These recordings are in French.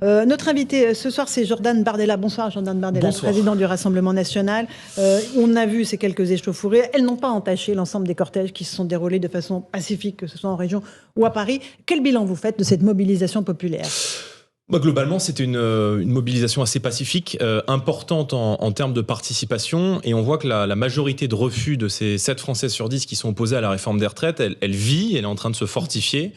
Notre invité ce soir, c'est Jordan Bardella. Bonsoir Jordan Bardella, Bonsoir. président du Rassemblement National. On a vu ces quelques échauffourées. Elles n'ont pas entaché l'ensemble des cortèges qui se sont déroulés de façon pacifique, que ce soit en région ou à Paris. Quel bilan vous faites de cette mobilisation populaire ? Globalement, c'était une mobilisation assez pacifique, importante en termes de participation. Et on voit que la majorité de refus de ces 7 Français sur 10 qui sont opposés à la réforme des retraites, elle vit, elle est en train de se fortifier.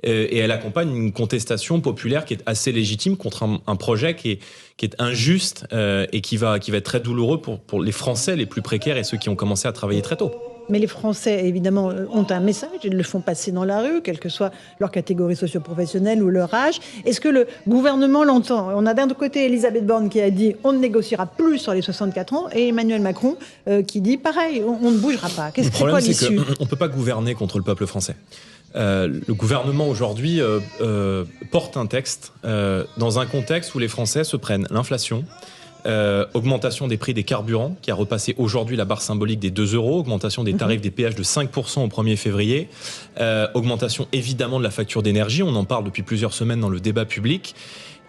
Et elle accompagne une contestation populaire qui est assez légitime contre un projet qui est injuste et qui va être très douloureux pour les Français les plus précaires et ceux qui ont commencé à travailler très tôt. Mais les Français, évidemment, ont un message, ils le font passer dans la rue, quelle que soit leur catégorie socio-professionnelle ou leur âge. Est-ce que le gouvernement l'entend ? On a d'un côté Elisabeth Borne qui a dit on ne négociera plus sur les 64 ans et Emmanuel Macron qui dit pareil, on ne bougera pas. Le problème, c'est l'issue ? qu'on ne peut pas gouverner contre le peuple français. Le gouvernement aujourd'hui porte un texte dans un contexte où les Français se prennent l'inflation, augmentation des prix des carburants qui a repassé aujourd'hui la barre symbolique des 2 €, augmentation des tarifs des péages de 5% au 1er février, augmentation évidemment de la facture d'énergie, on en parle depuis plusieurs semaines dans le débat public.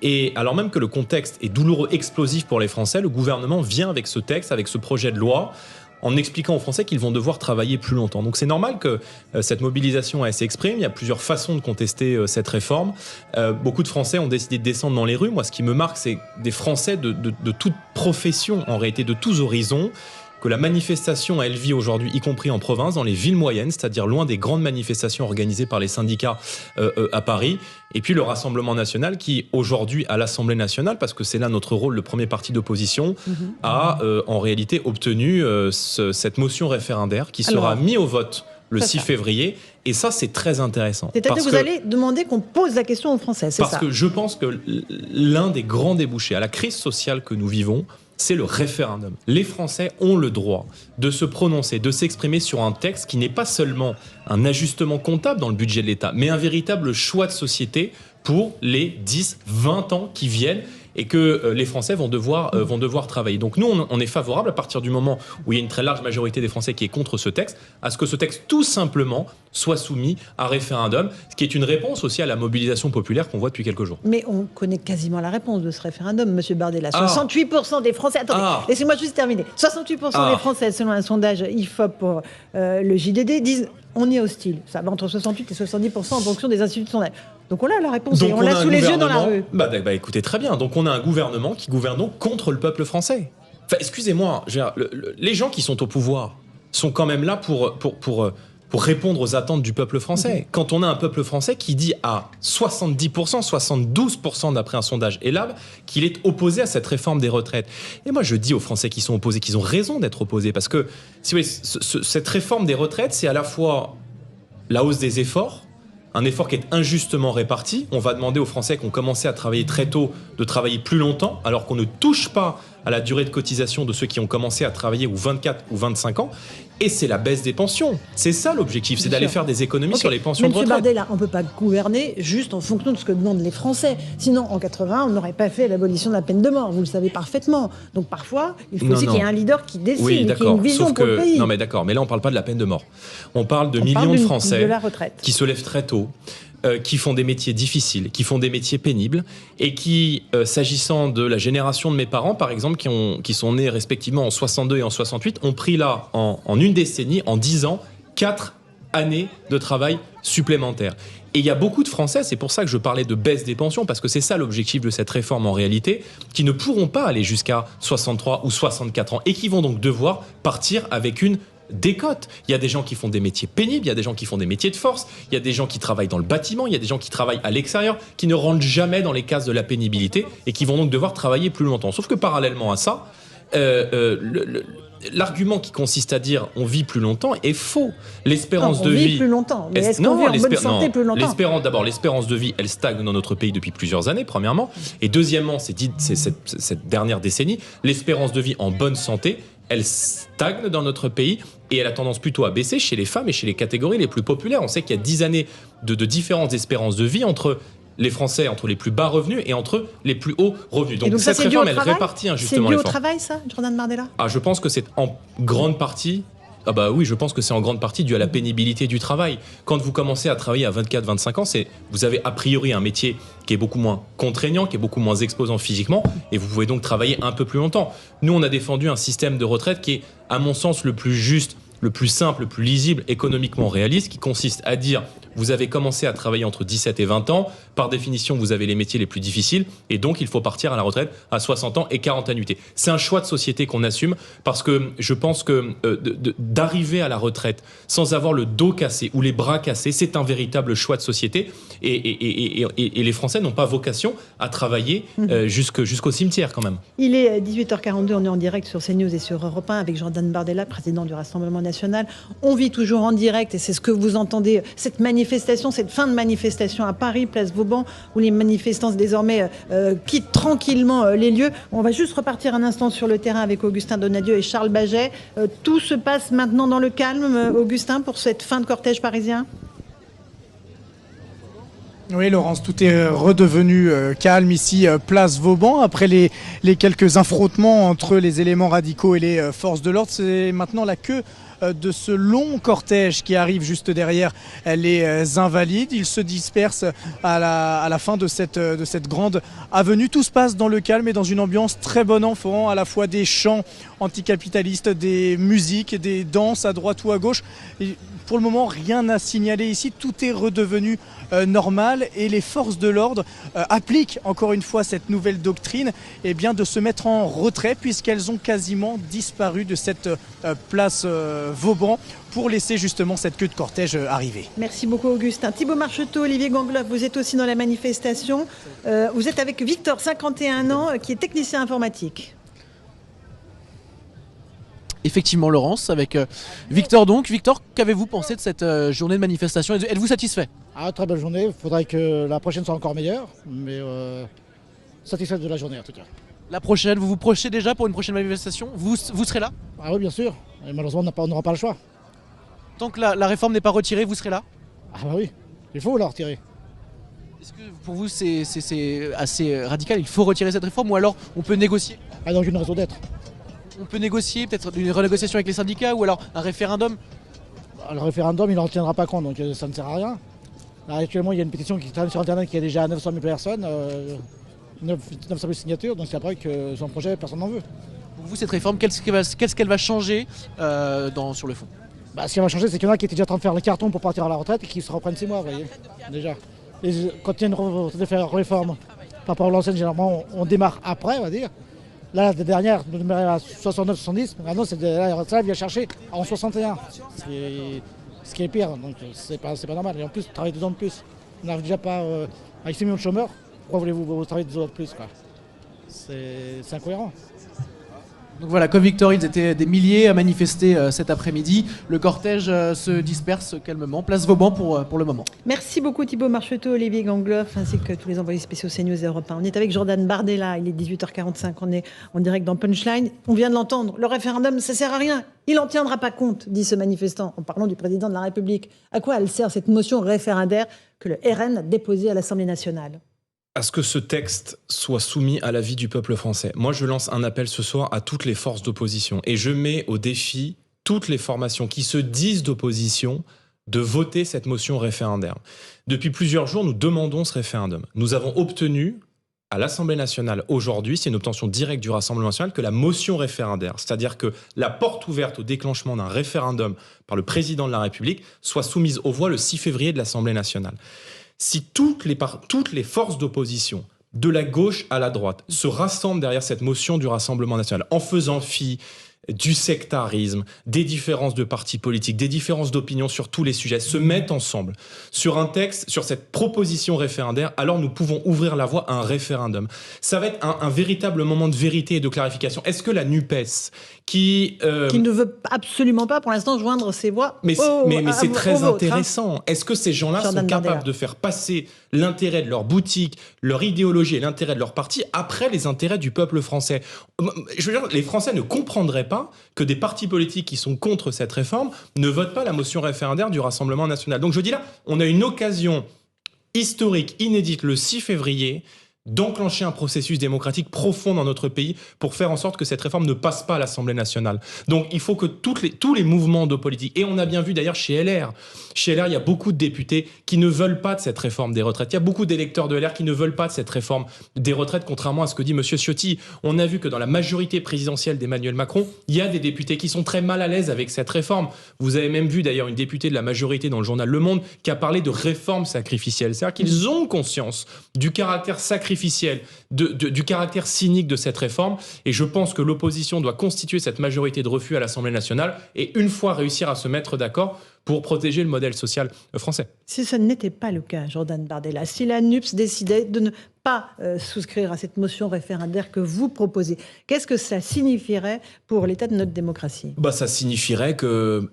Et alors même que le contexte est douloureux, explosif pour les Français, le gouvernement vient avec ce texte, avec ce projet de loi, en expliquant aux Français qu'ils vont devoir travailler plus longtemps. Donc c'est normal que cette mobilisation s'exprime. Il y a plusieurs façons de contester cette réforme. Beaucoup de Français ont décidé de descendre dans les rues. Moi, ce qui me marque, c'est des Français de toute profession, en réalité de tous horizons, que la manifestation, elle vit aujourd'hui, y compris en province, dans les villes moyennes, c'est-à-dire loin des grandes manifestations organisées par les syndicats à Paris. Et puis le Rassemblement National qui, aujourd'hui, à l'Assemblée nationale, parce que c'est là notre rôle, le premier parti d'opposition, a en réalité obtenu cette motion référendaire qui sera mise au vote le 6 février. Et ça, c'est très intéressant. C'est-à-dire que vous allez demander qu'on pose la question aux Français, c'est ça ? Parce que je pense que l'un des grands débouchés à la crise sociale que nous vivons, c'est le référendum. Les Français ont le droit de se prononcer, de s'exprimer sur un texte qui n'est pas seulement un ajustement comptable dans le budget de l'État, mais un véritable choix de société pour les 10, 20 ans qui viennent et que les Français vont devoir travailler. Donc nous, on est favorable à partir du moment où il y a une très large majorité des Français qui est contre ce texte, à ce que ce texte, tout simplement, soit soumis à référendum, ce qui est une réponse aussi à la mobilisation populaire qu'on voit depuis quelques jours. Mais on connaît quasiment la réponse de ce référendum, Monsieur Bardella. 68% des Français... Attendez, laissez-moi juste terminer. 68% des Français, selon un sondage IFOP pour le JDD, disent on y est hostile. Ça va entre 68 et 70% en fonction des instituts de sondage. Donc on a la réponse et on l'a sous les yeux dans la rue. Écoutez, très bien. Donc on a un gouvernement qui gouverne donc contre le peuple français. Enfin, excusez-moi, les gens qui sont au pouvoir sont quand même là pour répondre aux attentes du peuple français. Quand on a un peuple français qui dit à 70%, 72% d'après un sondage ELAB, qu'il est opposé à cette réforme des retraites. Et moi, je dis aux Français qui sont opposés qu'ils ont raison d'être opposés, parce que si vous voulez, cette réforme des retraites, c'est à la fois la hausse des efforts, un effort qui est injustement réparti. On va demander aux Français qui ont commencé à travailler très tôt de travailler plus longtemps, alors qu'on ne touche pas à la durée de cotisation de ceux qui ont commencé à travailler ou 24 ou 25 ans. Et c'est la baisse des pensions. C'est ça l'objectif, c'est d'aller faire des économies sur les pensions de retraite. Monsieur Bardella, on ne peut pas gouverner juste en fonction de ce que demandent les Français. Sinon, en 80, on n'aurait pas fait l'abolition de la peine de mort. Vous le savez parfaitement. Donc parfois, il faut aussi qu'il y ait un leader qui décide, qui ait une vision pour le pays. Non mais d'accord, mais là on ne parle pas de la peine de mort. On parle de millions de Français qui se lèvent très tôt, qui font des métiers difficiles, qui font des métiers pénibles et qui, s'agissant de la génération de mes parents, par exemple, qui sont nés respectivement en 62 et en 68, ont pris là, en une décennie, en 10 ans, 4 années de travail supplémentaires. Et il y a beaucoup de Français, c'est pour ça que je parlais de baisse des pensions, parce que c'est ça l'objectif de cette réforme en réalité, qui ne pourront pas aller jusqu'à 63 ou 64 ans et qui vont donc devoir partir avec une décote. Il y a des gens qui font des métiers pénibles, il y a des gens qui font des métiers de force, il y a des gens qui travaillent dans le bâtiment, il y a des gens qui travaillent à l'extérieur, qui ne rentrent jamais dans les cases de la pénibilité et qui vont donc devoir travailler plus longtemps. Sauf que parallèlement à ça, l'argument qui consiste à dire on vit plus longtemps est faux. L'espérance de vie... On vit plus longtemps, mais est-ce qu'on vit en bonne santé plus longtemps ? D'abord, l'espérance de vie, elle stagne dans notre pays depuis plusieurs années, premièrement. Et deuxièmement, c'est cette dernière décennie, l'espérance de vie en bonne santé, elle stagne dans notre pays et elle a tendance plutôt à baisser chez les femmes et chez les catégories les plus populaires. On sait qu'il y a 10 années de différence d'espérance de vie entre les Français, entre les plus bas revenus et entre les plus hauts revenus. Donc cette réforme, elle répartit injustement les l'effort. C'est dû au travail, ça, Jordan Bardella ? Je pense que c'est en grande partie Ah bah oui, je pense que c'est en grande partie dû à la pénibilité du travail. Quand vous commencez à travailler à 24-25 ans, vous avez a priori un métier qui est beaucoup moins contraignant, qui est beaucoup moins exposant physiquement, et vous pouvez donc travailler un peu plus longtemps. Nous, on a défendu un système de retraite qui est, à mon sens, le plus juste, le plus simple, le plus lisible, économiquement réaliste, qui consiste à dire vous avez commencé à travailler entre 17 et 20 ans, par définition vous avez les métiers les plus difficiles et donc il faut partir à la retraite à 60 ans et 40 annuités. C'est un choix de société qu'on assume parce que je pense que d'arriver à la retraite sans avoir le dos cassé ou les bras cassés, c'est un véritable choix de société et les Français n'ont pas vocation à travailler jusqu'au cimetière quand même. Il est 18h42, on est en direct sur CNews et sur Europe 1 avec Jordan Bardella, président du Rassemblement national. On vit toujours en direct et c'est ce que vous entendez, cette fin de manifestation à Paris, place Vauban, où les manifestants désormais quittent tranquillement les lieux. On va juste repartir un instant sur le terrain avec Augustin Donadieu et Charles Baget. Tout se passe maintenant dans le calme, Augustin, pour cette fin de cortège parisien ? Oui, Laurence, tout est redevenu calme ici, place Vauban. Après les quelques affrontements entre les éléments radicaux et les forces de l'ordre, c'est maintenant la queue de ce long cortège qui arrive juste derrière les Invalides. Ils se dispersent à la fin de cette grande avenue. Tout se passe dans le calme et dans une ambiance très bon enfant, à la fois des chants anticapitalistes, des musiques, des danses à droite ou à gauche. Et pour le moment, rien à signaler ici. Tout est redevenu normal et les forces de l'ordre appliquent encore une fois cette nouvelle doctrine de se mettre en retrait puisqu'elles ont quasiment disparu de cette place Vauban pour laisser justement cette queue de cortège arriver. Merci beaucoup Augustin. Thibaut Marcheteau, Olivier Gangloff, vous êtes aussi dans la manifestation. Vous êtes avec Victor, 51 ans, qui est technicien informatique. Effectivement, Laurence, avec Victor donc. Victor, qu'avez-vous pensé de cette journée de manifestation ? Êtes-vous satisfait ? Très belle journée, il faudrait que la prochaine soit encore meilleure, mais satisfait de la journée en tout cas. La prochaine, vous vous projetez déjà pour une prochaine manifestation ? Vous serez là ? Ah oui, bien sûr, et malheureusement on n'aura pas le choix. Tant que la réforme n'est pas retirée, vous serez là ? Ah bah oui, il faut la retirer. Est-ce que pour vous c'est assez radical, il faut retirer cette réforme ou alors on peut négocier ? Ah, donc une raison d'être. On peut négocier, peut-être une renégociation avec les syndicats ou alors un référendum ? Le référendum, il n'en tiendra pas compte, donc ça ne sert à rien. Là, actuellement, il y a une pétition qui traîne sur Internet qui a déjà 900 000 personnes, 900 000 signatures, donc c'est après que son projet, personne n'en veut. Pour vous, cette réforme, qu'est-ce qu'elle va changer sur le fond ? Ce qui va changer, c'est qu'il y en a qui étaient déjà en train de faire le carton pour partir à la retraite et qui se reprennent 6 mois, vous voyez, déjà. Et quand il y a une réforme par rapport à l'ancienne, généralement, on démarre après, on va dire. Là, la dernière, on démarrait à 69-70, maintenant, ça vient chercher en 61. Ce qui est pire, donc c'est pas normal. Et en plus, travailler 2 ans de plus. On n'arrive déjà pas avec 6 millions de chômeurs, pourquoi voulez-vous travailler 2 ans de plus, quoi ? C'est incohérent. Donc voilà, comme Victor, ils étaient des milliers à manifester cet après-midi. Le cortège se disperse calmement. Place Vauban pour le moment. Merci beaucoup Thibaut Marcheteau, Olivier Gangloff, ainsi que tous les envoyés spéciaux CNews et Europe 1. On est avec Jordan Bardella, il est 18h45, on est en direct dans Punchline. On vient de l'entendre, le référendum, ça sert à rien. Il n'en tiendra pas compte, dit ce manifestant, en parlant du président de la République. À quoi elle sert cette motion référendaire que le RN a déposée à l'Assemblée nationale ? À ce que ce texte soit soumis à l'avis du peuple français. Moi, je lance un appel ce soir à toutes les forces d'opposition et je mets au défi toutes les formations qui se disent d'opposition de voter cette motion référendaire. Depuis plusieurs jours, nous demandons ce référendum. Nous avons obtenu à l'Assemblée nationale aujourd'hui, c'est une obtention directe du Rassemblement national, que la motion référendaire, c'est-à-dire que la porte ouverte au déclenchement d'un référendum par le président de la République, soit soumise aux voix le 6 février de l'Assemblée nationale. Si toutes les forces d'opposition, de la gauche à la droite, se rassemblent derrière cette motion du Rassemblement national, en faisant fi du sectarisme, des différences de partis politiques, des différences d'opinion sur tous les sujets, se mettent ensemble sur un texte, sur cette proposition référendaire, alors nous pouvons ouvrir la voie à un référendum. Ça va être un véritable moment de vérité et de clarification. Est-ce que la NUPES, qui ne veut absolument pas pour l'instant joindre ses voix mais c'est très intéressant. Est-ce que ces gens-là sont capables de faire passer l'intérêt de leur boutique, leur idéologie et l'intérêt de leur parti après les intérêts du peuple français ? Je veux dire, les Français ne comprendraient pas que des partis politiques qui sont contre cette réforme ne votent pas la motion référendaire du Rassemblement national. Donc je dis là, on a une occasion historique, inédite, le 6 février, d'enclencher un processus démocratique profond dans notre pays pour faire en sorte que cette réforme ne passe pas à l'Assemblée nationale. Donc il faut que tous les mouvements de politique, et on a bien vu d'ailleurs chez LR, il y a beaucoup de députés qui ne veulent pas de cette réforme des retraites. Il y a beaucoup d'électeurs de LR qui ne veulent pas de cette réforme des retraites, contrairement à ce que dit M. Ciotti. On a vu que dans la majorité présidentielle d'Emmanuel Macron, il y a des députés qui sont très mal à l'aise avec cette réforme. Vous avez même vu d'ailleurs une députée de la majorité dans le journal Le Monde qui a parlé de réforme sacrificielle. C'est-à-dire qu'ils ont conscience du caractère sacrificiel, du caractère cynique de cette réforme, et je pense que l'opposition doit constituer cette majorité de refus à l'Assemblée nationale et une fois réussir à se mettre d'accord pour protéger le modèle social français. Si ce n'était pas le cas, Jordan Bardella, si la NUPES décidait de ne pas souscrire à cette motion référendaire que vous proposez, qu'est-ce que ça signifierait pour l'état de notre démocratie ? Ça signifierait que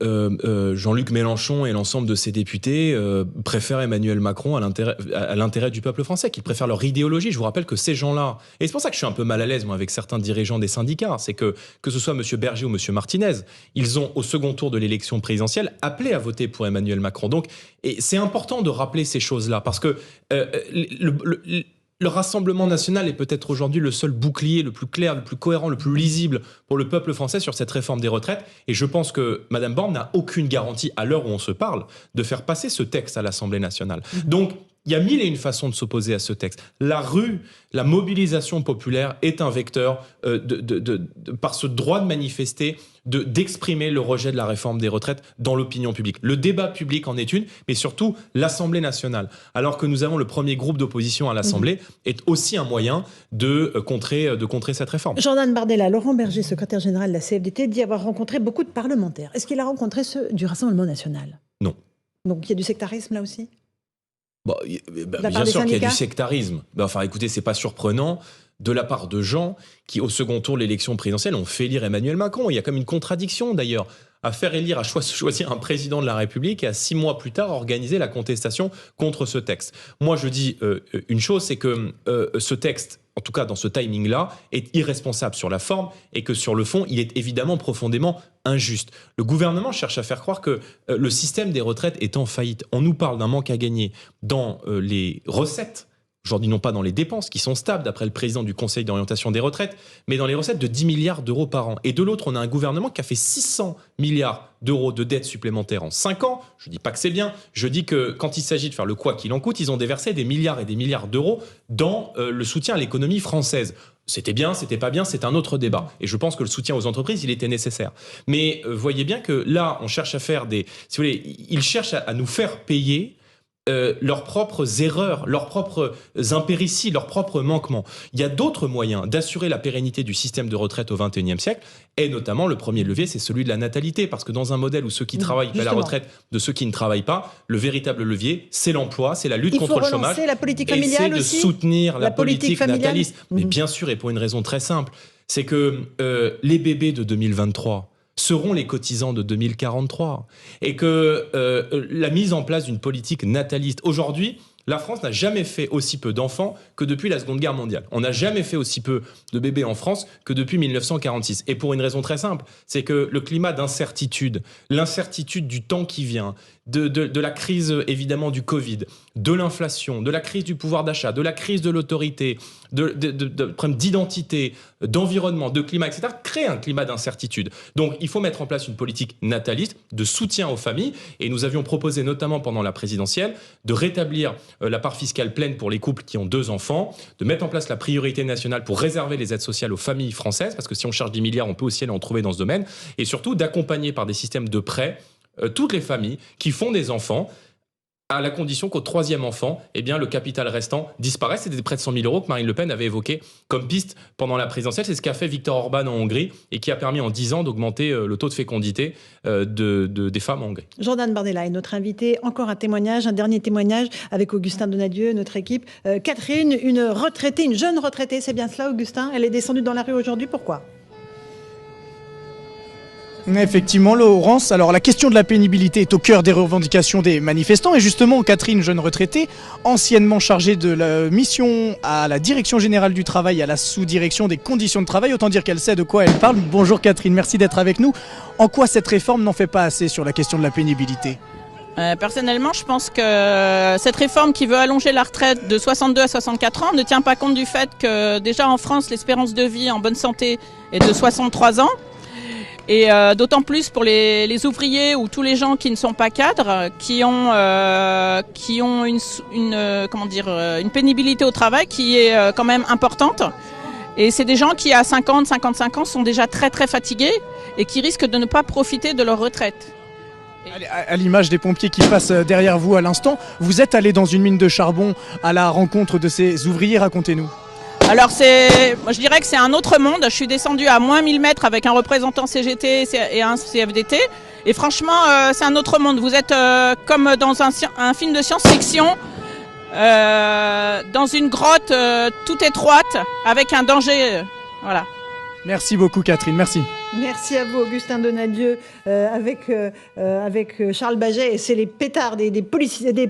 Jean-Luc Mélenchon et l'ensemble de ses députés préfèrent Emmanuel Macron à l'intérêt du peuple français, qu'ils préfèrent leur idéologie. Je vous rappelle que ces gens-là, et c'est pour ça que je suis un peu mal à l'aise moi, avec certains dirigeants des syndicats, c'est que ce soit M. Berger ou M. Martinez, ils ont au second tour de l'élection présidentielle appelé à voter pour Emmanuel Macron. Donc, et c'est important de rappeler ces choses-là, parce que le Rassemblement national est peut-être aujourd'hui le seul bouclier le plus clair, le plus cohérent, le plus lisible pour le peuple français sur cette réforme des retraites. Et je pense que Mme Borne n'a aucune garantie, à l'heure où on se parle, de faire passer ce texte à l'Assemblée nationale. Donc, il y a mille et une façons de s'opposer à ce texte. La rue, la mobilisation populaire est un vecteur par ce droit de manifester, d'exprimer le rejet de la réforme des retraites dans l'opinion publique. Le débat public en est une, mais surtout l'Assemblée nationale. Alors que nous avons le premier groupe d'opposition à l'Assemblée, est aussi un moyen de contrer cette réforme. Jordan Bardella, Laurent Berger, secrétaire général de la CFDT, dit avoir rencontré beaucoup de parlementaires. Est-ce qu'il a rencontré ceux du Rassemblement national ? Non. Donc il y a du sectarisme là aussi ? Bien sûr qu'il y a du sectarisme. Écoutez, c'est pas surprenant de la part de gens qui, au second tour de l'élection présidentielle, ont fait élire Emmanuel Macron. Il y a comme une contradiction d'ailleurs à faire élire, à choisir un président de la République et à 6 mois plus tard organiser la contestation contre ce texte. Moi, je dis une chose, c'est que ce texte, en tout cas dans ce timing-là, est irresponsable sur la forme et que sur le fond, il est évidemment profondément injuste. Le gouvernement cherche à faire croire que le système des retraites est en faillite. On nous parle d'un manque à gagner dans les recettes, aujourd'hui non pas dans les dépenses qui sont stables d'après le président du Conseil d'orientation des retraites, mais dans les recettes de 10 milliards d'euros par an. Et de l'autre, on a un gouvernement qui a fait 600 milliards d'euros de dettes supplémentaires en 5 ans. Je ne dis pas que c'est bien, je dis que quand il s'agit de faire le quoi qu'il en coûte, ils ont déversé des milliards et des milliards d'euros dans le soutien à l'économie française. C'était bien, c'était pas bien, c'est un autre débat. Et je pense que le soutien aux entreprises, il était nécessaire. Mais voyez bien que là, on cherche à faire si vous voulez, ils cherchent à nous faire payer leurs propres erreurs, leurs propres impérities, leurs propres manquements. Il y a d'autres moyens d'assurer la pérennité du système de retraite au XXIe siècle, et notamment le premier levier, c'est celui de la natalité, parce que dans un modèle où ceux qui travaillent paient la retraite de ceux qui ne travaillent pas, le véritable leviie, c'est l'emploi, c'est la lutte contre le chômage, la politique familiale et c'est de soutenir la politique nataliste. Mais bien sûr, et pour une raison très simple, c'est que les bébés de 2023 seront les cotisants de 2043. Et que la mise en place d'une politique nataliste, aujourd'hui, la France n'a jamais fait aussi peu d'enfants que depuis la Seconde Guerre mondiale. On n'a jamais fait aussi peu de bébés en France que depuis 1946. Et pour une raison très simple, c'est que le climat d'incertitude, l'incertitude du temps qui vient, de la crise évidemment du Covid, de l'inflation, de la crise du pouvoir d'achat, de la crise de l'autorité, de problèmes d'identité, d'environnement, de climat, etc., crée un climat d'incertitude. Donc il faut mettre en place une politique nataliste de soutien aux familles. Et nous avions proposé notamment pendant la présidentielle de rétablir la part fiscale pleine pour les couples qui ont 2 enfants, de mettre en place la priorité nationale pour réserver les aides sociales aux familles françaises, parce que si on charge 10 milliards, on peut aussi aller en trouver dans ce domaine, et surtout d'accompagner par des systèmes de prêts toutes les familles qui font des enfants, à la condition qu'au 3e enfant, eh bien, le capital restant disparaisse. C'était près de 100 000 euros que Marine Le Pen avait évoqué comme piste pendant la présidentielle. C'est ce qu'a fait Viktor Orban en Hongrie et qui a permis en 10 ans d'augmenter le taux de fécondité des femmes en Hongrie. Jordan Bardella est notre invité. Encore un témoignage, un dernier témoignage avec Augustin Donadieu, notre équipe. Catherine, une jeune retraitée, c'est bien cela, Augustin? Elle est descendue dans la rue aujourd'hui, pourquoi? Effectivement, Laurence. Alors, la question de la pénibilité est au cœur des revendications des manifestants. Et justement, Catherine, jeune retraitée, anciennement chargée de la mission à la Direction Générale du Travail, à la sous-direction des conditions de travail, autant dire qu'elle sait de quoi elle parle. Bonjour Catherine, merci d'être avec nous. En quoi cette réforme n'en fait pas assez sur la question de la pénibilité ? Personnellement, je pense que cette réforme qui veut allonger la retraite de 62 à 64 ans ne tient pas compte du fait que déjà en France, l'espérance de vie en bonne santé est de 63 ans. Et d'autant plus pour les ouvriers ou tous les gens qui ne sont pas cadres, qui ont une pénibilité au travail qui est quand même importante. Et c'est des gens qui à 50, 55 ans sont déjà très très fatigués et qui risquent de ne pas profiter de leur retraite. À l'image des pompiers qui passent derrière vous à l'instant, vous êtes allé dans une mine de charbon à la rencontre de ces ouvriers, racontez-nous. Alors je dirais que c'est un autre monde. Je suis descendue à moins 1000 mètres avec un représentant CGT et un CFDT. Et franchement, c'est un autre monde. Vous êtes comme dans un film de science-fiction, dans une grotte toute étroite, avec un danger. Voilà. Merci beaucoup Catherine, merci. Merci à vous, Augustin Donadieu, avec Charles Baget. Et c'est les pétards des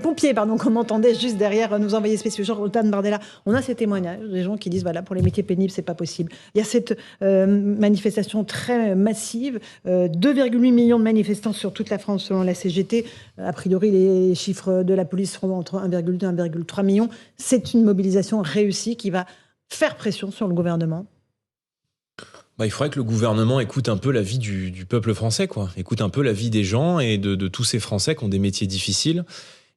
pompiers, qu'on entendait juste derrière nos envoyés spéciaux. Jordan Bardella, on a ces témoignages, des gens qui disent voilà, pour les métiers pénibles, c'est pas possible. Il y a cette manifestation très massive, 2,8 millions de manifestants sur toute la France selon la CGT. A priori, les chiffres de la police seront entre 1,2 et 1,3 million. C'est une mobilisation réussie qui va faire pression sur le gouvernement. Il faudrait que le gouvernement écoute un peu la vie du peuple français, quoi. Écoute un peu la vie des gens et de tous ces Français qui ont des métiers difficiles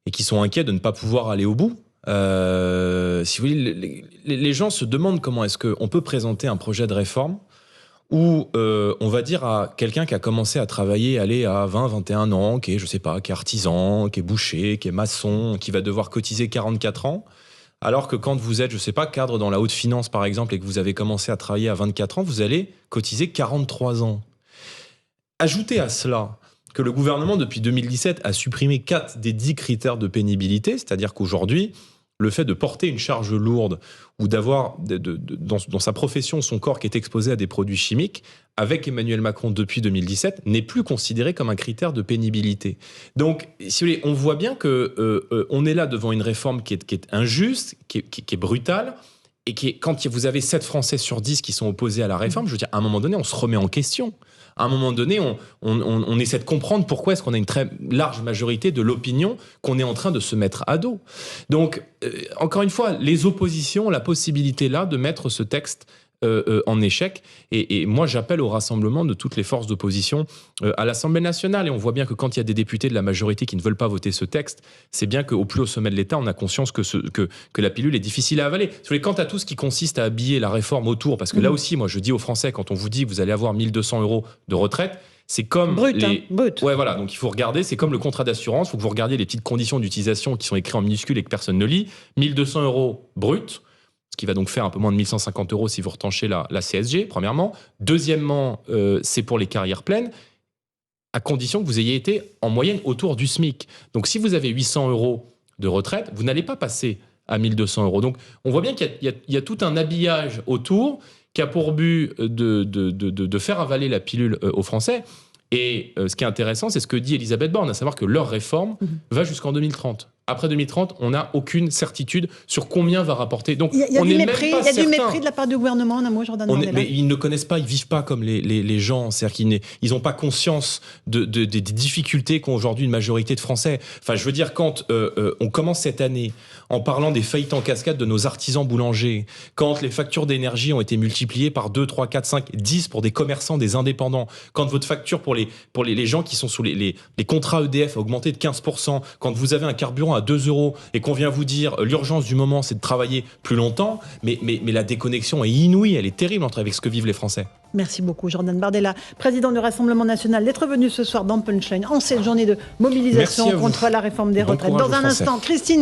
et qui sont inquiets de ne pas pouvoir aller au bout. Si vous voulez, les gens se demandent comment est-ce qu'on peut présenter un projet de réforme où on va dire à quelqu'un qui a commencé à travailler, aller à 20, 21 ans, qui est, je sais pas, qui est artisan, qui est boucher, qui est maçon, qui va devoir cotiser 44 ans, alors que quand vous êtes, je sais pas, cadre dans la haute finance par exemple et que vous avez commencé à travailler à 24 ans, vous allez cotiser 43 ans. Ajoutez à cela que le gouvernement depuis 2017 a supprimé 4 des 10 critères de pénibilité, c'est-à-dire qu'aujourd'hui, le fait de porter une charge lourde ou d'avoir dans sa profession son corps qui est exposé à des produits chimiques, avec Emmanuel Macron depuis 2017, n'est plus considéré comme un critère de pénibilité. Donc, si vous voulez, on voit bien qu'on est là devant une réforme qui est injuste, qui est brutale, et quand vous avez 7 Français sur 10 qui sont opposés à la réforme, je veux dire, à un moment donné, on se remet en question. À un moment donné, on essaie de comprendre pourquoi est-ce qu'on a une très large majorité de l'opinion qu'on est en train de se mettre à dos. Donc, encore une fois, les oppositions ont la possibilité là de mettre ce texte en échec. Et moi, j'appelle au rassemblement de toutes les forces d'opposition à l'Assemblée nationale. Et on voit bien que quand il y a des députés de la majorité qui ne veulent pas voter ce texte, c'est bien qu'au plus haut sommet de l'État, on a conscience que la pilule est difficile à avaler. Quant à tout ce qui consiste à habiller la réforme autour, parce que là aussi, moi, je dis aux Français, quand on vous dit que vous allez avoir 1 200 € de retraite, c'est comme brut. Ouais, voilà. Donc il faut regarder, c'est comme le contrat d'assurance. Il faut que vous regardiez les petites conditions d'utilisation qui sont écrites en minuscules et que personne ne lit. 1 200 € brut, ce qui va donc faire un peu moins de 1 150 € si vous retanchez la CSG, premièrement. Deuxièmement, c'est pour les carrières pleines, à condition que vous ayez été en moyenne autour du SMIC. Donc si vous avez 800 € de retraite, vous n'allez pas passer à 1 200 €. Donc on voit bien qu'il y a tout un habillage autour qui a pour but de faire avaler la pilule aux Français. Et ce qui est intéressant, c'est ce que dit Elisabeth Borne, à savoir que leur réforme va jusqu'en 2030. Après 2030, on n'a aucune certitude sur combien va rapporter. Donc, il y a du mépris de la part du gouvernement, en un mot, Jordan Bardella. Mais ils ne connaissent pas, ils vivent pas comme les gens. C'est-à-dire qu'ils n'ont pas conscience des difficultés qu'ont aujourd'hui une majorité de Français. Enfin, je veux dire, quand on commence cette année en parlant des faillites en cascade de nos artisans boulangers, quand les factures d'énergie ont été multipliées par 2, 3, 4, 5, 10 pour des commerçants, des indépendants, quand votre facture pour les gens qui sont sous les contrats EDF a augmenté de 15%, quand vous avez un carburant à 2 € et qu'on vient vous dire l'urgence du moment c'est de travailler plus longtemps, mais la déconnexion est inouïe, elle est terrible avec ce que vivent les Français. Merci beaucoup Jordan Bardella, président du Rassemblement National, d'être venu ce soir dans Punchline en cette journée de mobilisation contre la réforme des retraites. Dans un instant, Christine